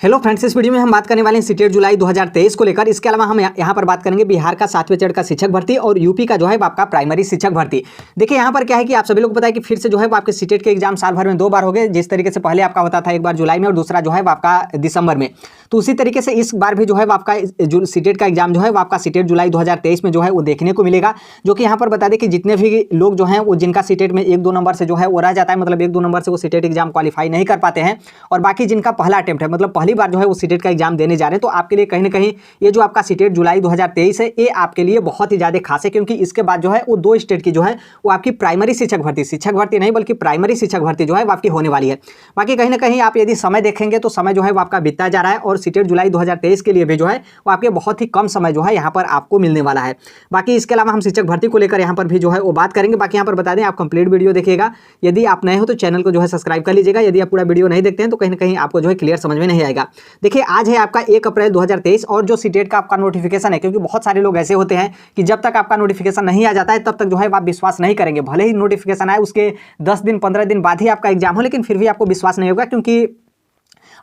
Hello friends, इस video में हम बात करने वाले हैं सीटेट जुलाई 2023 को लेकर। इसके अलावा हम यहाँ पर बात करेंगे बिहार का 7वें चरण का शिक्षक भर्ती और यूपी का जो है आपका प्राइमरी शिक्षक भर्ती। देखिए यहाँ पर क्या है कि आप सभी लोग को पता है कि फिर से जो है आपके सीटेट के एग्जाम साल भर में 2 बार हो गए। जिस तरीके से पहले आपका होता था एक बार जुलाई में और दूसरा जो है आपका दिसंबर में, तो उसी तरीके से इस बार भी जो है आपका जो सीटेट का एग्जाम जो है वो आपका सीटेट जुलाई 2023 में जो है वो देखने को मिलेगा। जो कि यहाँ पर बता दें कि जितने भी लोग जो हैं वो जिनका सीटेट में 1-2 नंबर से जो है वो रह जाता है, मतलब 1-2 नंबर से वो सीटेट एग्जाम क्वालिफाई नहीं कर पाते हैं, और बाकी जिनका पहला अटेम्प्ट है, मतलब पहली बार जो है वो सीटेट एग्जाम देने जा रहे हैं, तो आपके लिए कहीं ना कहीं ये जो आपका सीटेट जुलाई 2023 है ये आपके लिए बहुत ही ज़्यादा खास है। क्योंकि इसके बाद जो है वो 2 स्टेट की जो है वो आपकी प्राइमरी शिक्षक भर्ती नहीं बल्कि प्राइमरी शिक्षक भर्ती जो है वो आपकी होने वाली है। बाकी कहीं ना कहीं आप यदि समय देखेंगे तो समय जो है वो आपका बीतता जा रहा है, और सीटेट जुलाई 2023 के लिए भी जो है वो आपके बहुत ही कम समय जो है यहाँ पर आपको मिलने वाला है। बाकी इसके अलावा हम शिक्षक भर्ती को लेकर यहाँ पर भी जो है वो बात करेंगे। बाकी यहाँ पर बता दें, आप कंप्लीट वीडियो देखिएगा। यदि आप नए हो तो चैनल को जो है सब्सक्राइब कर लीजिएगा। यदि आप पूरा वीडियो नहीं देखते हैं तो कहीं ना कहीं आपको जो है क्लियर समझ में नहीं आएगा। देखिए आज है आपका 1 अप्रैल 2023 और जो सीटेट का आपका नोटिफिकेशन है, क्योंकि बहुत सारे लोग ऐसे होते हैं कि जब तक आपका नोटिफिकेशन नहीं आ जाता है तब तक जो है आप विश्वास नहीं करेंगे। भले ही नोटिफिकेशन आए उसके 10 दिन 15 दिन बाद ही आपका एग्जाम हो, लेकिन फिर भी आपको विश्वास नहीं होगा, क्योंकि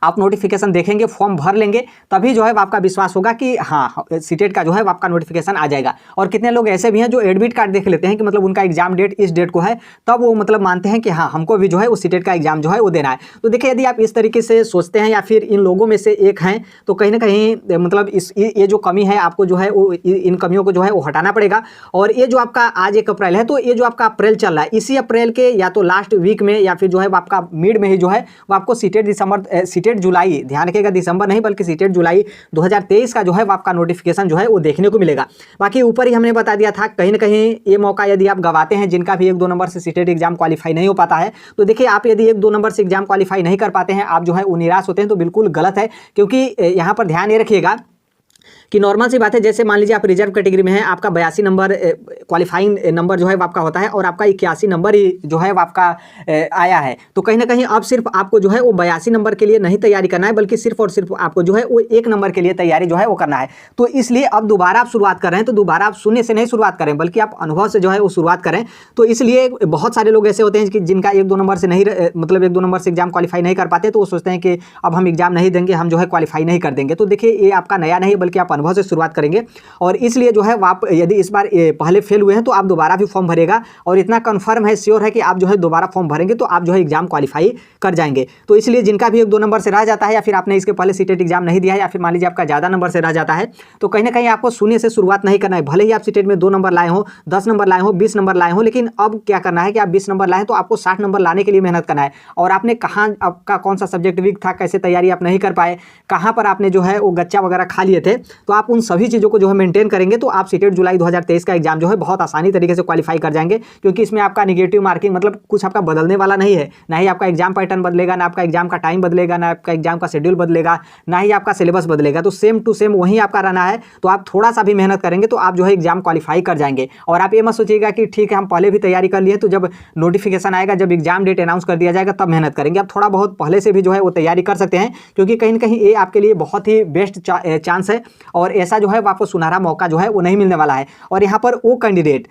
आप नोटिफिकेशन देखेंगे, फॉर्म भर लेंगे, तभी जो है आपका विश्वास होगा कि हाँ सीटेट का जो है आपका नोटिफिकेशन आ जाएगा। और कितने लोग ऐसे भी हैं जो एडमिट कार्ड देख लेते हैं कि मतलब उनका एग्जाम डेट इस डेट को है, तब वो मतलब मानते हैं कि हाँ हमको भी जो है वो सीटेट का एग्जाम जो है वो देना है। तो देखिए यदि आप इस तरीके से सोचते हैं या फिर इन लोगों में से एक हैं, तो कहीं ना कहीं मतलब ये जो कमी है आपको जो है वो इन कमियों को जो है वो हटाना पड़ेगा। और ये जो आपका आज 1 अप्रैल है, तो ये जो आपका अप्रैल चल रहा है, इसी अप्रैल के या तो लास्ट वीक में या फिर जो है आपका मिड में ही जो है वो आपको सीटेट जुलाई, ध्यान रखिएगा दिसंबर नहीं बल्कि सीटेट जुलाई 2023 का जो है आपका नोटिफिकेशन जो है वो देखने को मिलेगा। बाकी ऊपर ही हमने बता दिया था, कहीं ना कहीं ये मौका यदि आप गवाते हैं, जिनका भी 1-2 नंबर से सीटेट एग्जाम क्वालिफाई नहीं हो पाता है, तो देखिए आप यदि 1-2 नंबर से एग्जाम क्वालिफाई नहीं कर पाते हैं, आप जो है वो निराश होते हैं, तो बिल्कुल गलत है। क्योंकि यहाँ पर ध्यान ये रखिएगा कि नॉर्मल सी बात है, जैसे मान लीजिए आप रिजर्व कैटेगरी में हैं, आपका 82 नंबर क्वालिफाइंग नंबर जो है आपका होता है, और आपका 81 नंबर ही जो है आपका आया है, तो कहीं ना कहीं अब सिर्फ आपको जो है वो 82 नंबर के लिए नहीं तैयारी करना है, बल्कि सिर्फ और सिर्फ आपको जो है वो 1 नंबर के लिए तैयारी जो है वो करना है। तो इसलिए अब दोबारा आप शुरुआत कर रहे हैं, तो दोबारा आप शून्य से नहीं शुरुआत करें, बल्कि आप अनुभव से जो है वो शुरुआत करें। तो इसलिए बहुत सारे लोग ऐसे होते हैं कि जिनका 1-2 नंबर से नहीं मतलब 1-2 नंबर से एग्जाम क्वालिफाई नहीं कर पाते, तो वो सोचते हैं कि अब हम एग्जाम नहीं देंगे, हम जो है क्वालिफाई नहीं कर देंगे। तो देखिए ये आपका नया नहीं बल्कि आप अनुभव से शुरुआत करेंगे, और इसलिए जो है आप यदि इस बार पहले फेल हुए हैं तो आप दोबारा भी फॉर्म भरेगा, और इतना कंफर्म है, श्योर है कि आप जो है दोबारा फॉर्म भरेंगे तो आप जो है एग्जाम क्वालिफाई कर जाएंगे। तो इसलिए जिनका भी 1-2 नंबर से रह जाता है, या फिर आपने इसके पहले सीटेट एग्जाम नहीं दिया है, या फिर मान लीजिए आपका ज़्यादा नंबर से रह जाता है, तो कहीं ना कहीं आपको शून्य से शुरुआत नहीं करना है। भले ही आप सीटेट में 2 नंबर लाए हो, 10 नंबर लाए हो, 20 नंबर लाए हो, लेकिन अब क्या करना है कि आप 20 नंबर लाए तो आपको 60 नंबर लाने के लिए मेहनत करना है। और आपने कहाँ, आपका कौन सा सब्जेक्ट वीक था, कैसे तैयारी आप नहीं कर पाए, कहाँ पर आपने जो है वो गच्चा वगैरह खा लिए थे, तो आप उन सभी चीज़ों को जो है मेंटेन करेंगे, तो आप सीटेट जुलाई 2023 का एग्जाम जो है बहुत आसानी तरीके से क्वालिफाई कर जाएंगे। क्योंकि इसमें आपका नेगेटिव मार्किंग मतलब कुछ आपका बदलने वाला नहीं है, ना ही आपका एग्जाम पैटर्न बदलेगा, ना आपका एग्जाम का टाइम बदलेगा, ना आपका एग्जाम का शेड्यूल बदलेगा, ना ही आपका सिलेबस बदलेगा। तो सेम टू सेम वही आपका रहना है। तो आप थोड़ा सा भी मेहनत करेंगे तो आप जो है एग्जाम क्वालिफाई कर जाएंगे। और आप ये मत सोचिएगा कि ठीक है हम पहले भी तैयारी कर लिए, तो जब नोटिफिकेशन आएगा, जब एग्जाम डेट अनाउंस कर दिया जाएगा तब मेहनत करेंगे। आप थोड़ा बहुत पहले से भी जो है वो तैयारी कर सकते हैं, क्योंकि कहीं ना कहीं ये आपके लिए बहुत ही बेस्ट चांस है, और ऐसा जो है आपको सुनहरा मौका जो है वो नहीं मिलने वाला है। और यहाँ पर वो कैंडिडेट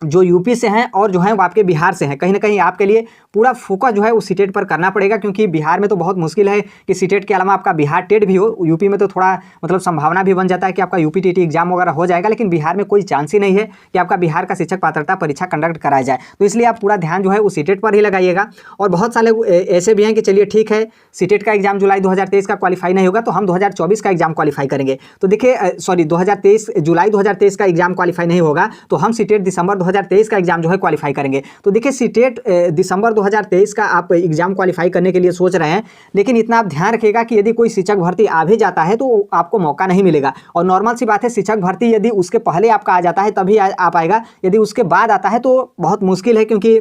जो यूपी से हैं और जो है वो आपके बिहार से हैं, कहीं ना कहीं आपके लिए पूरा फोकस जो है वो सीटेट पर करना पड़ेगा। क्योंकि बिहार में तो बहुत मुश्किल है कि सीटेट के अलावा आपका बिहार टेट भी हो। यूपी में तो थोड़ा मतलब संभावना भी बन जाता है कि आपका यूपी टीटी एग्जाम वगैरह हो जाएगा, लेकिन बिहार में कोई चांस ही नहीं है कि आपका बिहार का शिक्षक पात्रता परीक्षा कंडक्ट कराया जाए। तो इसलिए आप पूरा ध्यान जो है वो सीटेट पर ही लगाइएगा। और बहुत सारे ऐसे भी हैं कि चलिए ठीक है सीटेट का एग्जाम जुलाई 2023 का क्वालिफाई नहीं होगा, तो हम 2024 का एग्जाम क्वालिफाई करेंगे। तो देखिए सॉरी 2023 जुलाई 2023 का एग्जाम क्वालिफाई नहीं होगा, तो हम सीटेट दिसंबर 2023 का एग्जाम जो है क्वालिफाई करेंगे। तो देखिए सीटेट दिसंबर 2023 का आप एग्जाम क्वालिफाई करने के लिए सोच रहे हैं, लेकिन इतना आप ध्यान रखिएगा कि यदि कोई शिक्षक भर्ती आ भी जाता है तो आपको मौका नहीं मिलेगा। और नॉर्मल सी बात है, शिक्षक भर्ती यदि उसके पहले आपका आ जाता है तभी आ पाएगा, यदि उसके बाद आता है तो बहुत मुश्किल है। क्योंकि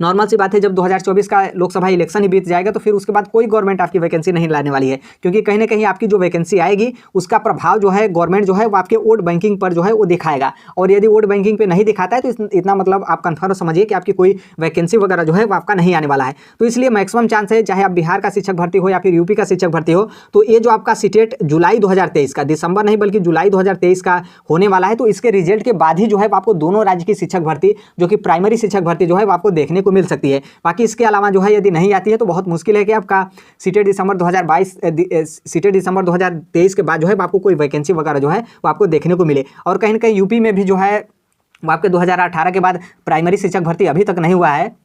नॉर्मल सी बात है, जब 2024 का लोकसभा इलेक्शन ही बीत जाएगा तो फिर उसके बाद कोई गवर्नमेंट आपकी वैकेंसी नहीं लाने वाली है। क्योंकि कहीं ना कहीं आपकी जो वैकेंसी आएगी उसका प्रभाव जो है गवर्नमेंट जो है वो आपके वोट बैंकिंग पर जो है वो दिखाएगा। और यदि वोट बैंकिंग पे नहीं दिखाता है तो इतना मतलब आप कन्फर्म समझिए कि आपकी कोई वैकेंसी वगैरह जो है वो आपका नहीं आने वाला है। तो इसलिए मैक्सिमम चांस है, चाहे आप बिहार का शिक्षक भर्ती हो या फिर यूपी का शिक्षक भर्ती हो, तो ये जो आपका सीटेट जुलाई 2023 का, दिसंबर नहीं बल्कि जुलाई 2023 का होने वाला है, तो इसके रिजल्ट के बाद ही जो है आपको दोनों राज्य की शिक्षक भर्ती जो कि प्राइमरी शिक्षक भर्ती जो है आपको देखने को को मिल सकती है। बाकी इसके अलावा जो है यदि नहीं आती है तो बहुत मुश्किल है कि आपका सीटेट दिसंबर 2023 के बाद जो है आपको कोई वैकेंसी वगैरह जो है वो आपको देखने को मिले। और कहीं ना कहीं यूपी में भी जो है वो आपके 2018 के बाद प्राइमरी शिक्षक भर्ती अभी तक नहीं हुआ है,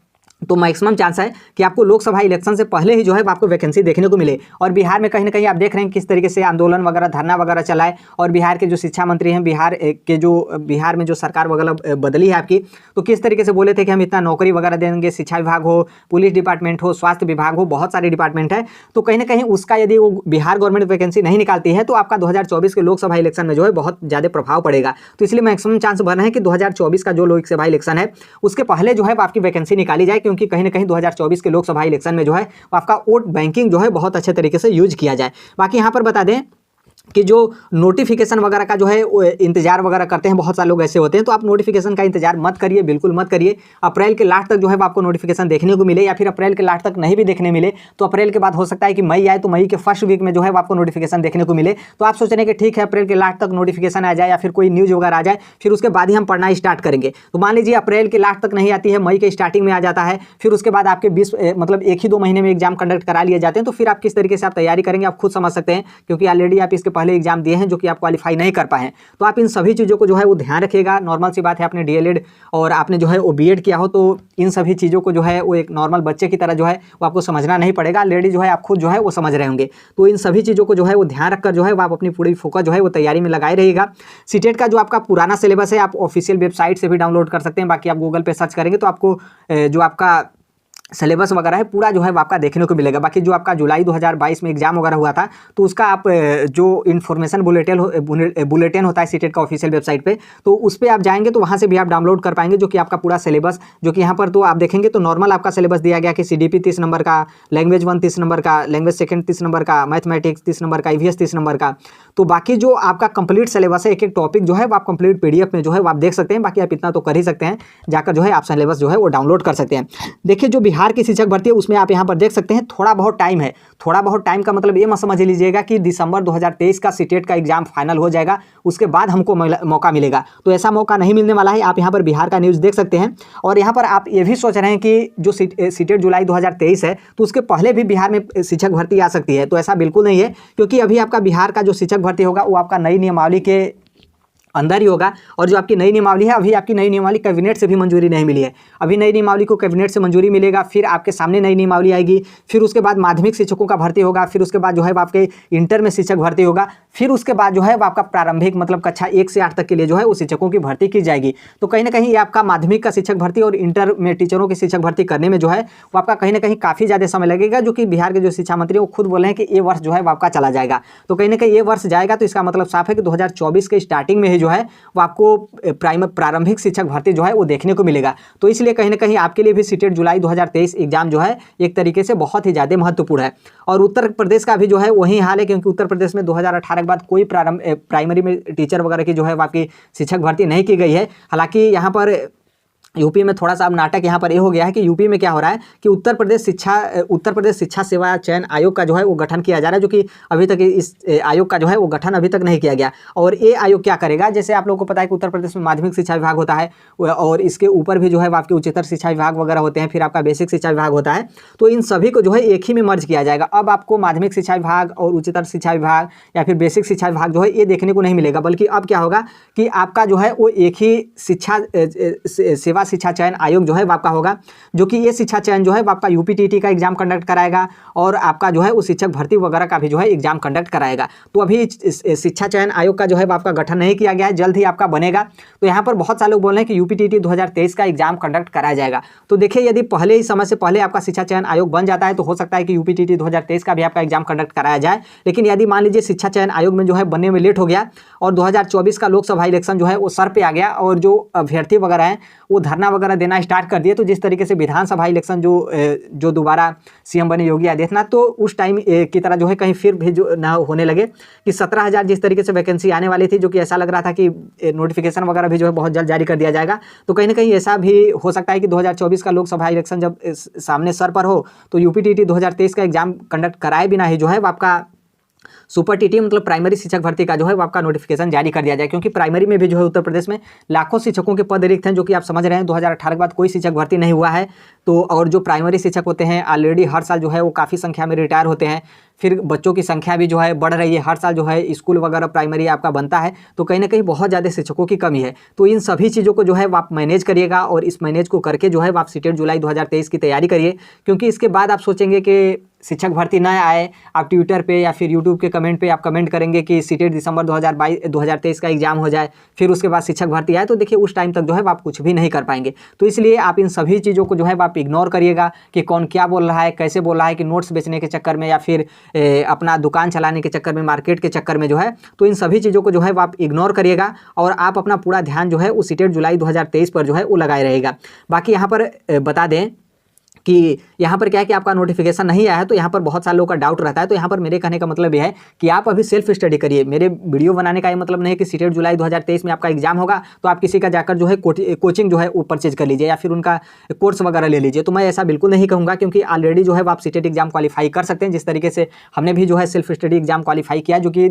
तो मैक्सिमम चांस है कि आपको लोकसभा इलेक्शन से पहले ही जो है आपको वैकेंसी देखने को मिले। और बिहार में कहीं ना कहीं आप देख रहे हैं किस तरीके से आंदोलन वगैरह धरना वगैरह चला है। और बिहार के जो शिक्षा मंत्री हैं, बिहार में जो सरकार वगैरह बदली है आपकी, तो किस तरीके से बोले थे कि हम इतना नौकरी वगैरह देंगे, शिक्षा विभाग हो, पुलिस डिपार्टमेंट हो, स्वास्थ्य विभाग हो, बहुत सारे डिपार्टमेंट है। तो कहीं ना कहीं उसका यदि वो बिहार गवर्नमेंट वैकेंसी नहीं निकालती है तो आपका 2024 के लोकसभा इलेक्शन में जो है बहुत ज़्यादा प्रभाव पड़ेगा। तो इसलिए मैक्सिमम चांस बन रहे हैं कि 2024 का जो लोकसभा इलेक्शन है उसके पहले जो है आपकी वैकेंसी निकाली जाए, क्योंकि कहीं ना कहीं 2024 के लोकसभा इलेक्शन में जो है आपका वोट बैंकिंग जो है बहुत अच्छे तरीके से यूज किया जाए। बाकी यहाँ पर बता दें कि जो नोटिफिकेशन वगैरह का जो है वो इंतजार वगैरह करते हैं, बहुत सारे लोग ऐसे होते हैं, तो आप नोटिफिकेशन का इंतजार मत करिए, बिल्कुल मत करिए। अप्रैल के लास्ट तक जो है आपको नोटिफिकेशन देखने को मिले, या फिर अप्रैल के लास्ट तक नहीं भी देखने मिले तो अप्रैल के बाद हो सकता है कि मई आए, तो मई के फर्स्ट वीक में जो है आपको नोटिफिकेशन देखने को मिले। तो आप सोच रहे हैं कि ठीक है अप्रैल के लास्ट तक नोटिफिकेशन आ जाए या फिर कोई न्यूज़ वगैरह आ जाए, फिर उसके बाद ही हम पढ़ना स्टार्ट करेंगे। तो मान लीजिए अप्रैल के लास्ट तक नहीं आती है, मई के स्टार्टिंग में आ जाता है, फिर उसके बाद आपके 20 मतलब 1 ही 2 महीने में एग्जाम कंडक्ट करा लिए जाते हैं, तो फिर आप किस तरीके से आप तैयारी करेंगे आप खुद समझ सकते हैं, क्योंकि ऑलरेडी आप इसके पहले एग्जाम दिए हैं जो कि आप क्वालिफाई नहीं कर पाए हैं। तो आप इन सभी चीज़ों को जो है वो ध्यान रखिएगा। नॉर्मल सी बात है, आपने डीएलएड और आपने जो है वो बीएड किया हो, तो इन सभी चीज़ों को जो है वो एक नॉर्मल बच्चे की तरह जो है वो आपको समझना नहीं पड़ेगा, ऑलरेडी जो है आप खुद जो है वो समझ रहे होंगे। तो इन सभी चीज़ों को जो है वो ध्यान रखकर जो है वो आप अपनी पूरी फोकस जो है वो तैयारी में लगाए रहिएगा। सीटेट का जो आपका पुराना सिलेबस है आप ऑफिशियल वेबसाइट से भी डाउनलोड कर सकते हैं, बाकी आप गूगल पे सर्च करेंगे तो आपको जो आपका सिलेबस वगैरह है पूरा जो है वो आपका देखने को मिलेगा। बाकी जो आपका जुलाई 2022 में एग्जाम वगैरह हुआ था तो उसका आप जो इन्फॉर्मेशन बुलेटिन होता है सीटेट का ऑफिशियल वेबसाइट पे, तो उस पर आप जाएंगे तो वहाँ से भी आप डाउनलोड कर पाएंगे, जो कि आपका पूरा सिलेबस, जो कि यहाँ पर तो आप देखेंगे तो नॉर्मल आपका सिलेबस दिया गया कि सीडीपी 30 नंबर का, लैंग्वेज 1 30 नंबर का, लैंग्वेज सेकंड 30 नंबर का, मैथमेटिक्स 30 नंबर का, ईवीएस 30 नंबर का। तो बाकी जो आपका कंप्लीट सिलेबस है, एक एक टॉपिक जो है वो आप कंप्लीट पीडीएफ में जो है वो आप देख सकते हैं। बाकी आप इतना तो कर ही सकते हैं, जाकर जो है आप सिलेबस जो है वो डाउनलोड कर सकते हैं। देखिए जो बिहार की शिक्षक भर्ती है उसमें आप यहाँ पर देख सकते हैं थोड़ा बहुत टाइम है। थोड़ा बहुत टाइम का मतलब ये मत समझ लीजिएगा कि दिसंबर 2023 का सीटेट का एग्जाम फाइनल हो जाएगा उसके बाद हमको मौका मिलेगा, तो ऐसा मौका नहीं मिलने वाला है। आप यहाँ पर बिहार का न्यूज़ देख सकते हैं, और यहाँ पर आप ये भी सोच रहे हैं कि जो सीटेट जुलाई 2023 है तो उसके पहले भी बिहार में शिक्षक भर्ती आ सकती है, तो ऐसा बिल्कुल नहीं है, क्योंकि अभी आपका बिहार का जो शिक्षक भर्ती होगा वो आपका नई नियमावली के अंदर ही होगा। और जो आपकी नई नियमावली है, अभी आपकी नई नियमावली कैबिनेट से भी मंजूरी नहीं मिली है, अभी नई नियमावली को कैबिनेट से मंजूरी मिलेगा, फिर आपके सामने नई नियमावली आएगी, फिर उसके बाद माध्यमिक शिक्षकों का भर्ती होगा, फिर उसके बाद जो है आपके इंटर में शिक्षक भर्ती होगा, फिर उसके बाद जो है आपका प्रारंभिक मतलब कक्षा 1 से 8 तक के लिए जो है वो शिक्षकों की भर्ती की जाएगी। तो कहीं ना कहीं ये आपका माध्यमिक का शिक्षक भर्ती और इंटर में टीचरों की शिक्षक भर्ती करने में जो है वो आपका कहीं ना कहीं काफ़ी ज़्यादा समय लगेगा, जो कि बिहार के जो शिक्षा मंत्री वो खुद बोले हैं कि ये वर्ष जो है वो आपका चला जाएगा। तो कहीं ना कहीं ये वर्ष जाएगा, तो इसका मतलब साफ है कि 2024 के स्टार्टिंग में ही जो है वो आपको प्रारंभिक शिक्षक भर्ती जो है वो देखने को मिलेगा। तो इसलिए कहीं ना कहीं आपके लिए भी सीटेट जुलाई 2023 एग्जाम जो है एक तरीके से बहुत ही ज़्यादा महत्वपूर्ण है। और उत्तर प्रदेश का भी जो है वही हाल है, क्योंकि उत्तर प्रदेश में 2018 के बाद कोई प्राइमरी में टीचर वगैरह की जो है आपकी शिक्षक भर्ती नहीं की गई है। हालांकि यहाँ पर यूपी में थोड़ा सा अब नाटक यहाँ पर ये हो गया है कि यूपी में क्या हो रहा है कि उत्तर प्रदेश शिक्षा सेवा चयन आयोग का जो है वो गठन किया जा रहा है, जो कि अभी तक इस आयोग का जो है वो गठन अभी तक नहीं किया गया। और ये आयोग क्या करेगा, जैसे आप लोगों को पता है कि उत्तर प्रदेश में माध्यमिक शिक्षा विभाग होता है और इसके ऊपर भी जो है आपके उच्चतर शिक्षा विभाग वगैरह होते हैं, फिर आपका बेसिक शिक्षा विभाग होता है, तो इन सभी को जो है एक ही में मर्ज किया जाएगा। अब आपको माध्यमिक शिक्षा विभाग और उच्चतर शिक्षा विभाग या फिर बेसिक शिक्षा विभाग जो है ये देखने को नहीं मिलेगा, बल्कि अब क्या होगा कि आपका जो है वो एक ही शिक्षा चयन आयोग जो है आपका होगा, जो कि ये शिक्षा चयन जो है आपका यूपीटीटी का एग्जाम कंडक्ट कराएगा और आपका जो है वो शिक्षक भर्ती वगैरह का भी जो है एग्जाम कंडक्ट कराएगा। तो अभी शिक्षा चयन आयोग का जो है आपका गठन नहीं किया गया है, जल्द ही आपका बनेगा। तो यहाँ पर बहुत सारे लोग बोल रहे हैं कि यूपीटीटी 2023 का एग्जाम कंडक्ट कराया जाएगा। तो देखिए यदि पहले ही समय से पहले आपका शिक्षा चयन आयोग बन जाता है तो हो सकता है कि यूपीटीटी 2023 का भी आपका एग्जाम कंडक्ट कराया जाए। लेकिन यदि मान लीजिए शिक्षा चयन आयोग में जो है बनने में लेट हो गया और 2024 का लोकसभा इलेक्शन जो है वो सर पे आ गया और जो अभ्यर्थी वगैरह हैं वो धरना वगैरह देना स्टार्ट कर दिए, तो जिस तरीके से विधानसभा इलेक्शन जो दोबारा सीएम बने योगी आदित्यनाथ, तो उस टाइम की तरह जो है कहीं फिर भी जो ना होने लगे कि 17,000 जिस तरीके से वैकेंसी आने वाली थी, जो कि ऐसा लग रहा था कि नोटिफिकेशन वगैरह भी जो है बहुत जल्द जारी कर दिया जाएगा। तो कहीं ना कहीं ऐसा भी हो सकता है कि 2024 का लोकसभा इलेक्शन जब सामने सर पर हो तो यूपीटीटी 2023 का एग्जाम कंडक्ट कराए बिना ही जो है आपका सुपर टीटी मतलब प्राइमरी शिक्षक भर्ती का जो है वो आपका नोटिफिकेशन जारी कर दिया जाए, क्योंकि प्राइमरी में भी जो है उत्तर प्रदेश में लाखों शिक्षकों के पद रिक्त हैं, जो कि आप समझ रहे हैं 2018 के बाद कोई शिक्षक भर्ती नहीं हुआ है। तो और जो प्राइमरी शिक्षक होते हैं ऑलरेडी हर साल जो है वो काफ़ी संख्या में रिटायर होते हैं, फिर बच्चों की संख्या भी जो है बढ़ रही है, हर साल जो है स्कूल वगैरह प्राइमरी आपका बनता है, तो कहीं ना कहीं बहुत ज़्यादा शिक्षकों की कमी है। तो इन सभी चीज़ों को जो है आप मैनेज करिएगा, और इस मैनेज को करके जो है आप सीटेट जुलाई 2023 की तैयारी करिए, क्योंकि इसके बाद आप सोचेंगे कि शिक्षक भर्ती न आए, आप ट्विटर पे या फिर यूट्यूब के कमेंट पे आप कमेंट करेंगे कि सीटेट दिसंबर 2023 का एग्जाम हो जाए, फिर उसके बाद शिक्षक भर्ती आए, तो देखिए उस टाइम तक जो है आप कुछ भी नहीं कर पाएंगे। तो इसलिए आप इन सभी चीज़ों को जो है आप इग्नोर करिएगा कि कौन क्या बोल रहा है, कैसे बोल रहा है, कि नोट्स बेचने के चक्कर में या फिर अपना दुकान चलाने के चक्कर में, मार्केट के चक्कर में जो है, तो इन सभी चीज़ों को जो है आप इग्नोर करिएगा, और आप अपना पूरा ध्यान जो है उस सीटेट जुलाई 2023 पर जो है वो लगाए रहेगा। बाकी यहाँ पर बता दें कि यहाँ पर क्या है कि आपका नोटिफिकेशन नहीं आया है, तो यहाँ पर बहुत सारे लोगों का डाउट रहता है। तो यहाँ पर मेरे कहने का मतलब यह है कि आप अभी सेल्फ स्टडी करिए। मेरे वीडियो बनाने का ये मतलब नहीं है कि सीटेट जुलाई 2023 में आपका एग्जाम होगा तो आप किसी का जाकर जो है कोचिंग जो है वो परचेज कर लीजिए या फिर उनका कोर्स वगैरह ले लीजिए। तो मैं ऐसा बिल्कुल नहीं कहूँगा, क्योंकि ऑलरेडी जो है आप सीटेट एग्जाम क्वालिफाई कर सकते हैं, जिस तरीके से हमने भी जो है सेल्फ स्टडी एग्जाम क्वालिफाई किया, जो कि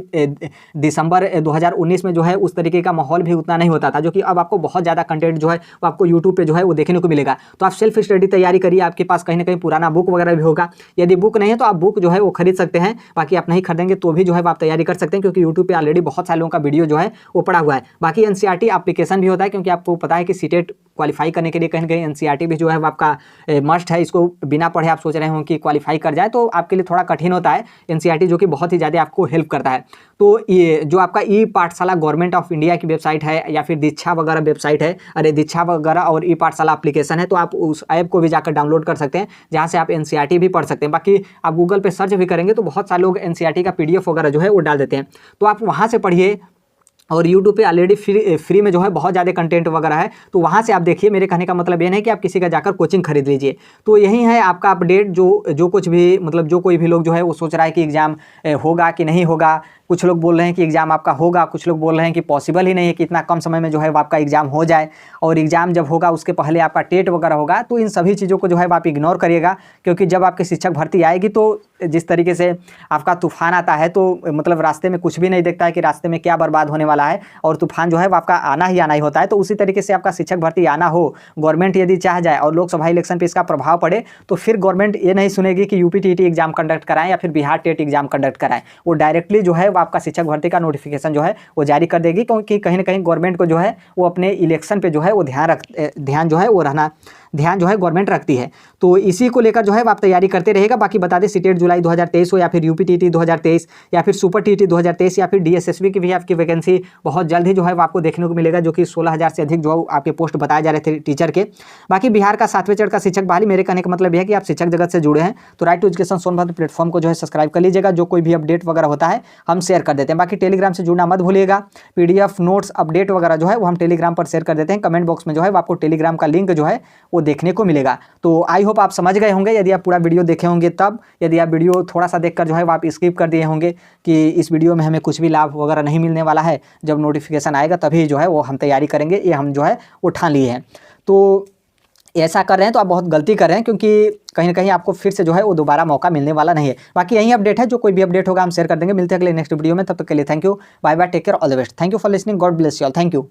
दिसंबर 2019 में जो है उस तरीके का माहौल भी उतना नहीं होता था, जो कि अब आपको बहुत ज़्यादा कंटेंट जो है वो आपको यूट्यूब पे जो है वो देखने को मिलेगा। तो आप सेल्फ स्टडी तैयारी करिए, आपके पास कहीं ना कहीं पुराना बुक वगैरह भी होगा, यदि बुक नहीं है तो आप बुक जो है वो खरीद सकते हैं, बाकी आप नहीं खरीदेंगे तो भी जो है आप तैयारी कर सकते हैं, क्योंकि यूट्यूब पे ऑलरेडी बहुत सारे लोगों का वीडियो जो है वो पड़ा हुआ है। बाकी एनसीईआरटी एप्लीकेशन भी होता है, क्योंकि आपको पता है कि सीटेट क्वालिफाई करने के लिए कहीं ना कहीं एनसीईआरटी भी जो है वो आपका मस्ट है। इसको बिना पढ़े आप सोच रहे हो कि क्वालिफाई कर जाए तो आपके लिए थोड़ा कठिन होता है एनसीईआरटी, जो कि बहुत ही ज़्यादा आपको हेल्प करता है। तो ये जो आपका ई पाठशाला गवर्नमेंट ऑफ इंडिया की वेबसाइट है, या फिर दीक्षा वगैरह वेबसाइट है, अरे दीक्षा वगैरह और ई पाठशाला एप्लीकेशन है, तो आप उस ऐप को भी जाकर डाउनलोड कर सकते हैं, जहाँ से आप एनसीईआरटी भी पढ़ सकते हैं। बाकी आप गूगल पे सर्च भी करेंगे तो बहुत सारे लोग एनसीईआरटी का पीडीएफ वगैरह जो है वो डाल देते हैं, तो आप वहाँ से पढ़िए। और यूट्यूब पे ऑलरेडी फ्री में जो है बहुत ज़्यादा कंटेंट वगैरह है, तो वहाँ से आप देखिए। मेरे कहने का मतलब ये नहीं कि आप किसी का जाकर कोचिंग खरीद लीजिए। तो यही है आपका अपडेट, जो कुछ भी मतलब जो कोई भी लोग जो है वो सोच रहा है कि एग्ज़ाम होगा कि नहीं होगा। कुछ लोग बोल रहे हैं कि एग्ज़ाम आपका होगा, कुछ लोग बोल रहे हैं कि पॉसिबल ही नहीं है कि इतना कम समय में जो है वो आपका एग्ज़ाम हो जाए, और एग्ज़ाम जब होगा उसके पहले आपका टेट वगैरह होगा। तो इन सभी चीज़ों को जो है आप इग्नोर करिएगा, क्योंकि जब आपकी शिक्षक भर्ती आएगी तो जिस तरीके से आपका तूफान आता है, तो मतलब रास्ते में कुछ भी नहीं देखता है कि रास्ते में क्या बर्बाद होने वाला है, और तूफान जो है वो आपका आना ही होता है। तो उसी तरीके से आपका शिक्षक भर्ती आना हो, गवर्नमेंट यदि चाह जाए और लोकसभा इलेक्शन पर इसका प्रभाव पड़े, तो फिर गवर्नमेंट ये नहीं सुनेगी कि यूपी टीटी एग्जाम कंडक्ट कराएं या फिर बिहार टेट एग्जाम कंडक्ट कराएं। वो डायरेक्टली जो है वो आपका शिक्षक भर्ती का नोटिफिकेशन जो है वो जारी कर देगी, क्योंकि कहीं ना कहीं गवर्नमेंट को जो है वो अपने इलेक्शन पे जो है वो ध्यान जो है वो ध्यान जो है गवर्नमेंट रखती है। तो इसी को लेकर जो है आप तैयारी करते रहेगा। बाकी बता दें सीटेट जुलाई 2023 हो, या फिर यूपी टीटी 2023, या फिर सुपर टीटी 2023, या फिर डीएसएसबी की भी आपकी वैकेंसी बहुत जल्द ही जो है वो आपको देखने को मिलेगा, जो कि 16,000 से अधिक जो आपके पोस्ट बताए जा रहे थे टीचर के। बाकी बिहार का 7वें चरण का शिक्षक बहाली, मेरे कहने का मतलब यह है कि आप शिक्षक जगत से जुड़े हैं तो right to education Sonbhadra platform को जो है सब्सक्राइब कर लीजिएगा। जो कोई भी अपडेट वगैरह होता है हम शेयर कर देते हैं। बाकी टेलीग्राम से जुड़ना मत भूलिएगा, पीडीएफ नोट्स अपडेट वगैरह जो है वो हम टेलीग्राम पर शेयर कर देते हैं। कमेंट बॉक्स में जो है आपको टेलीग्राम का लिंक जो है वो देखने को मिलेगा। तो आई होप आप समझ गए होंगे, यदि आप पूरा वीडियो देखे होंगे तब। यदि आप वीडियो थोड़ा सा देखकर जो है आप स्किप कर दिए होंगे कि इस वीडियो में हमें कुछ भी लाभ वगैरह नहीं मिलने वाला है, जब नोटिफिकेशन आएगा तभी जो है वो हम तैयारी करेंगे, ये हम जो है वो ठान लिए हैं। तो ऐसा कर रहे हैं तो आप बहुत गलती कर रहे हैं, क्योंकि कहीं ना कहीं आपको फिर से जो है वो दोबारा मौका मिलने वाला नहीं है। बाकी यही अपडेट है, जो कोई भी अपडेट होगा हम शेयर कर देंगे। मिलते हैं अगले नेक्स्ट वीडियो में, तब तक के लिए thank you, bye bye, take care, all the best. Thank you for listening, God bless you all, thank you.